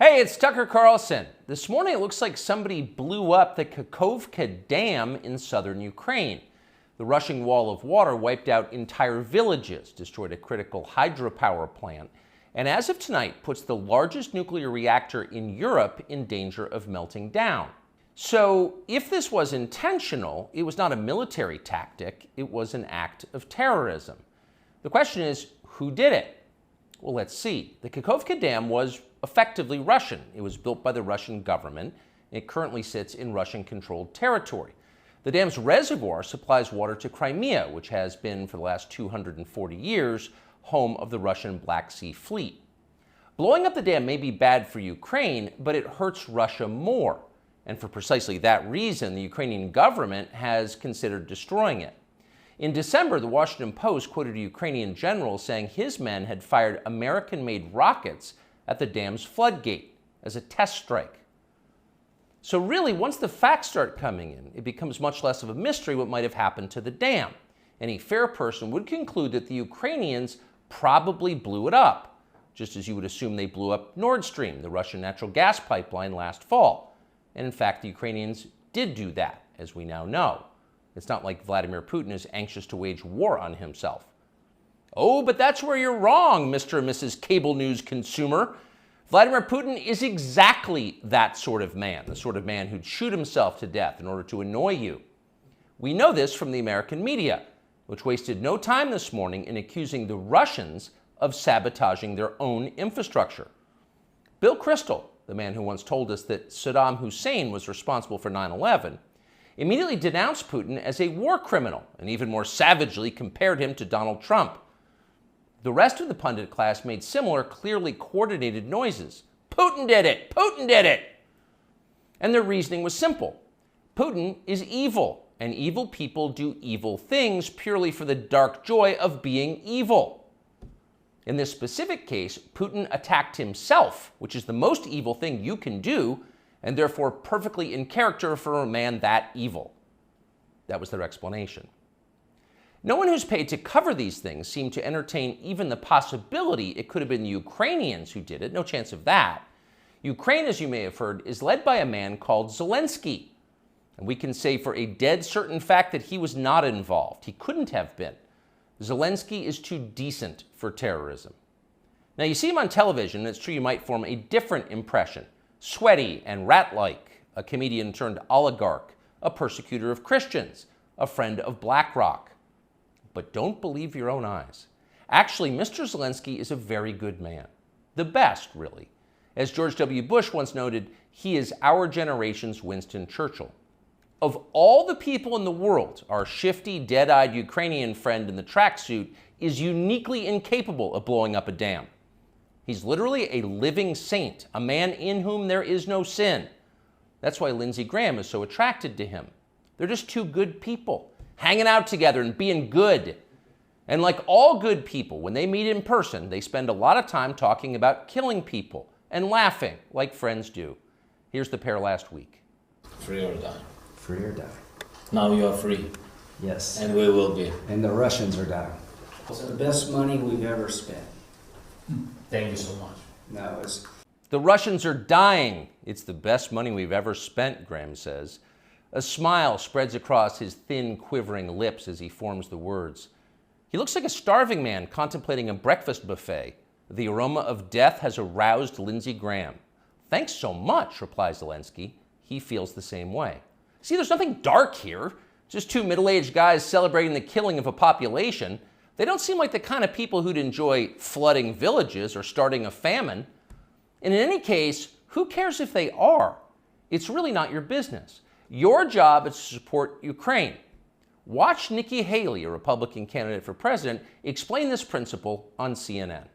Hey, it's Tucker Carlson. This morning it looks like somebody blew up the Kakhovka Dam in southern Ukraine. The rushing wall of water wiped out entire villages, destroyed a critical hydropower plant, and as of tonight puts the largest nuclear reactor in Europe in danger of melting down. So if this was intentional, it was not a military tactic, it was an act of terrorism. The question is, who did it? Well, let's see. The Kakhovka Dam was effectively Russian. It was built by the Russian government. It currently sits in Russian-controlled territory. The dam's reservoir supplies water to Crimea, which has been, for the last 240 years, home of the Russian Black Sea Fleet. Blowing up the dam may be bad for Ukraine, but it hurts Russia more. And for precisely that reason, the Ukrainian government has considered destroying it. In December, the Washington Post quoted a Ukrainian general saying his men had fired American-made rockets at the dam's floodgate as a test strike. So really, once the facts start coming in, it becomes much less of a mystery what might have happened to the dam. Any fair person would conclude that the Ukrainians probably blew it up, just as you would assume they blew up Nord Stream, the Russian natural gas pipeline, last fall. And in fact, the Ukrainians did do that, as we now know. It's not like Vladimir Putin is anxious to wage war on himself. Oh, but that's where you're wrong, Mr. and Mrs. Cable News consumer. Vladimir Putin is exactly that sort of man, the sort of man who'd shoot himself to death in order to annoy you. We know this from the American media, which wasted no time this morning in accusing the Russians of sabotaging their own infrastructure. Bill Kristol, the man who once told us that Saddam Hussein was responsible for 9/11, immediately denounced Putin as a war criminal and even more savagely compared him to Donald Trump. The rest of the pundit class made similar, clearly coordinated noises. Putin did it! Putin did it! And their reasoning was simple. Putin is evil, and evil people do evil things purely for the dark joy of being evil. In this specific case, Putin attacked himself, which is the most evil thing you can do, and therefore perfectly in character for a man that evil. That was their explanation. No one who's paid to cover these things seemed to entertain even the possibility it could have been the Ukrainians who did it. No chance of that. Ukraine, as you may have heard, is led by a man called Zelensky. And we can say for a dead certain fact that he was not involved. He couldn't have been. Zelensky is too decent for terrorism. Now, you see him on television, and it's true you might form a different impression. Sweaty and rat-like, a comedian turned oligarch, a persecutor of Christians, a friend of BlackRock. But don't believe your own eyes. Actually, Mr. Zelensky is a very good man. The best, really. As George W. Bush once noted, he is our generation's Winston Churchill. Of all the people in the world, our shifty, dead-eyed Ukrainian friend in the tracksuit is uniquely incapable of blowing up a dam. He's literally a living saint, a man in whom there is no sin. That's why Lindsey Graham is so attracted to him. They're just two good people, hanging out together and being good. And like all good people, when they meet in person, they spend a lot of time talking about killing people and laughing like friends do. Here's the pair last week. Free or die. Free or die. Now you are free. Yes. And we will be. And the Russians are dying. It's the best money we've ever spent. Thank you so much. No, it's The Russians are dying. It's the best money we've ever spent, Graham says. A smile spreads across his thin, quivering lips as he forms the words. He looks like a starving man contemplating a breakfast buffet. The aroma of death has aroused Lindsey Graham. Thanks so much, replies Zelensky. He feels the same way. See, there's nothing dark here. Just two middle-aged guys celebrating the killing of a population. They don't seem like the kind of people who'd enjoy flooding villages or starting a famine. And in any case, who cares if they are? It's really not your business. Your job is to support Ukraine. Watch Nikki Haley, a Republican candidate for president, explain this principle on CNN.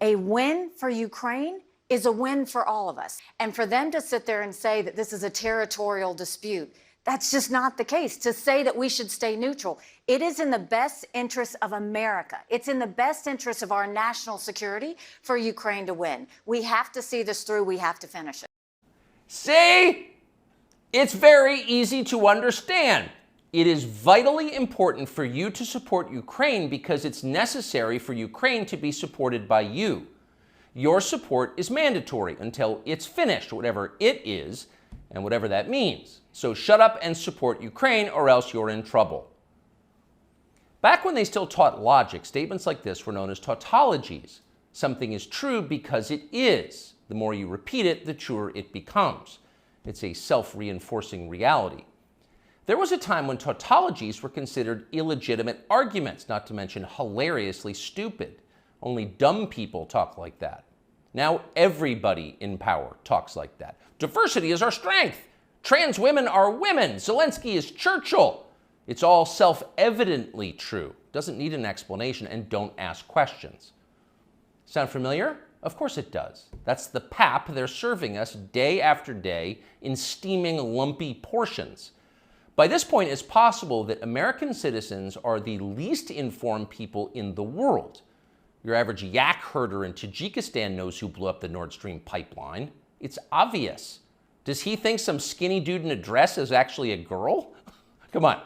A win for Ukraine is a win for all of us. And for them to sit there and say that this is a territorial dispute, that's just not the case. To say that we should stay neutral, it is in the best interest of America. It's in the best interest of our national security for Ukraine to win. We have to see this through. We have to finish it. See? It's very easy to understand. It is vitally important for you to support Ukraine because it's necessary for Ukraine to be supported by you. Your support is mandatory until it's finished, whatever it is, and whatever that means. So shut up and support Ukraine, or else you're in trouble. Back when they still taught logic, statements like this were known as tautologies. Something is true because it is. The more you repeat it, the truer it becomes. It's a self-reinforcing reality. There was a time when tautologies were considered illegitimate arguments, not to mention hilariously stupid. Only dumb people talk like that. Now everybody in power talks like that. Diversity is our strength. Trans women are women. Zelensky is Churchill. It's all self-evidently true. Doesn't need an explanation, and don't ask questions. Sound familiar? Of course it does. That's the pap they're serving us day after day in steaming, lumpy portions. By this point, it's possible that American citizens are the least informed people in the world. Your average yak herder in Tajikistan knows who blew up the Nord Stream pipeline. It's obvious. Does he think some skinny dude in a dress is actually a girl? Come on.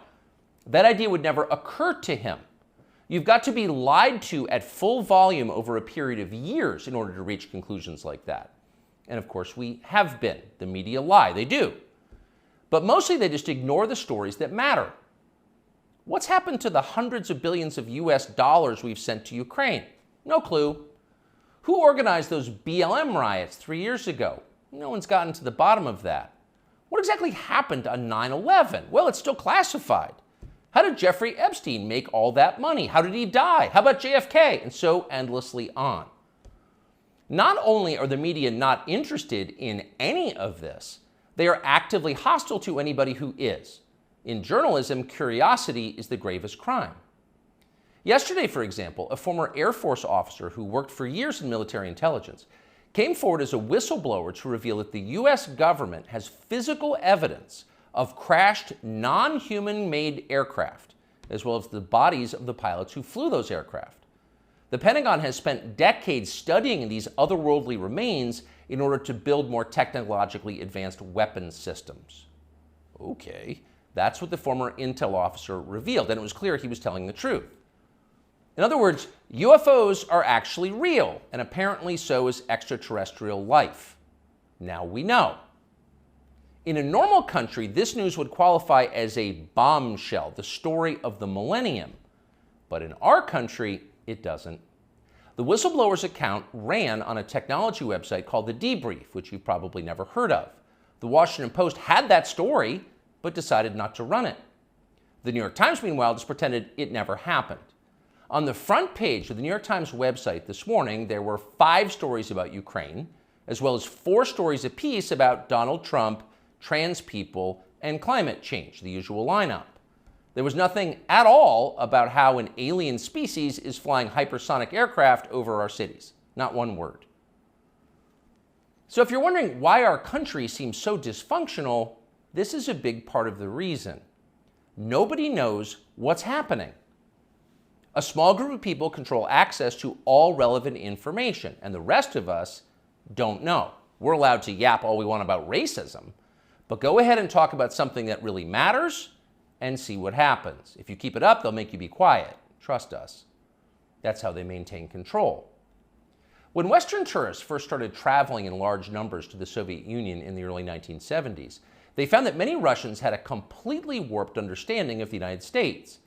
That idea would never occur to him. You've got to be lied to at full volume over a period of years in order to reach conclusions like that. And of course, we have been. The media lie. They do. But mostly they just ignore the stories that matter. What's happened to the hundreds of billions of US dollars we've sent to Ukraine? No clue. Who organized those BLM riots 3 years ago? No one's gotten to the bottom of that. What exactly happened on 9/11? Well, it's still classified. How did Jeffrey Epstein make all that money? How did he die? How about JFK? And so endlessly on. Not only are the media not interested in any of this, they are actively hostile to anybody who is. In journalism, curiosity is the gravest crime. Yesterday, for example, a former Air Force officer who worked for years in military intelligence came forward as a whistleblower to reveal that the US government has physical evidence of crashed non-human-made aircraft, as well as the bodies of the pilots who flew those aircraft. The Pentagon has spent decades studying these otherworldly remains in order to build more technologically advanced weapons systems. Okay, that's what the former intel officer revealed, and it was clear he was telling the truth. In other words, UFOs are actually real, and apparently so is extraterrestrial life. Now we know. In a normal country, this news would qualify as a bombshell, the story of the millennium. But in our country, it doesn't. The whistleblower's account ran on a technology website called The Debrief, which you've probably never heard of. The Washington Post had that story, but decided not to run it. The New York Times, meanwhile, just pretended it never happened. On the front page of the New York Times website this morning, there were 5 stories about Ukraine, as well as 4 stories apiece about Donald Trump, trans people, and climate change, the usual lineup. There was nothing at all about how an alien species is flying hypersonic aircraft over our cities. Not one word. So if you're wondering why our country seems so dysfunctional, this is a big part of the reason. Nobody knows what's happening. A small group of people control access to all relevant information, and the rest of us don't know. We're allowed to yap all we want about racism, but go ahead and talk about something that really matters and see what happens. If you keep it up, they'll make you be quiet. Trust us. That's how they maintain control. When Western tourists first started traveling in large numbers to the Soviet Union in the early 1970s, they found that many Russians had a completely warped understanding of the United States.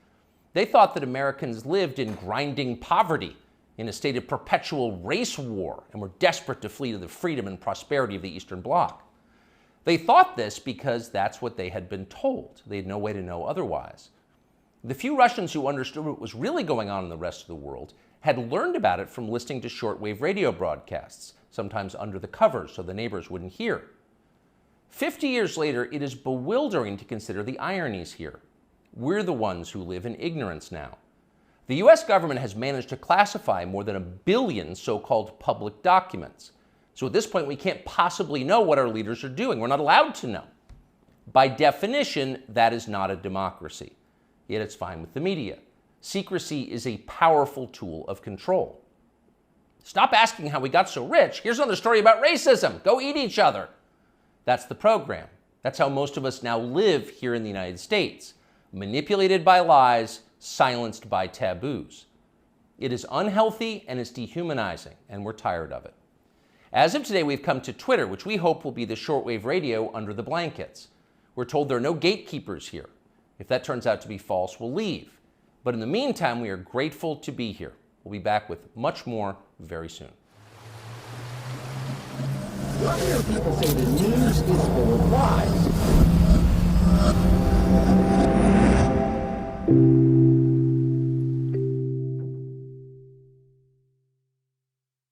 They thought that Americans lived in grinding poverty, in a state of perpetual race war, and were desperate to flee to the freedom and prosperity of the Eastern Bloc. They thought this because that's what they had been told. They had no way to know otherwise. The few Russians who understood what was really going on in the rest of the world had learned about it from listening to shortwave radio broadcasts, sometimes under the covers so the neighbors wouldn't hear. 50 years later, it is bewildering to consider the ironies here. We're the ones who live in ignorance now. The US government has managed to classify more than 1 billion so-called public documents. So at this point, we can't possibly know what our leaders are doing. We're not allowed to know. By definition, that is not a democracy. Yet it's fine with the media. Secrecy is a powerful tool of control. Stop asking how we got so rich. Here's another story about racism. Go eat each other. That's the program. That's how most of us now live here in the United States. Manipulated by lies, silenced by taboos. It is unhealthy and it's dehumanizing, and we're tired of it. As of today, we've come to Twitter, which we hope will be the shortwave radio under the blankets. We're told there are no gatekeepers here. If that turns out to be false, we'll leave. But in the meantime, we are grateful to be here. We'll be back with much more very soon. People say the news is full of lies.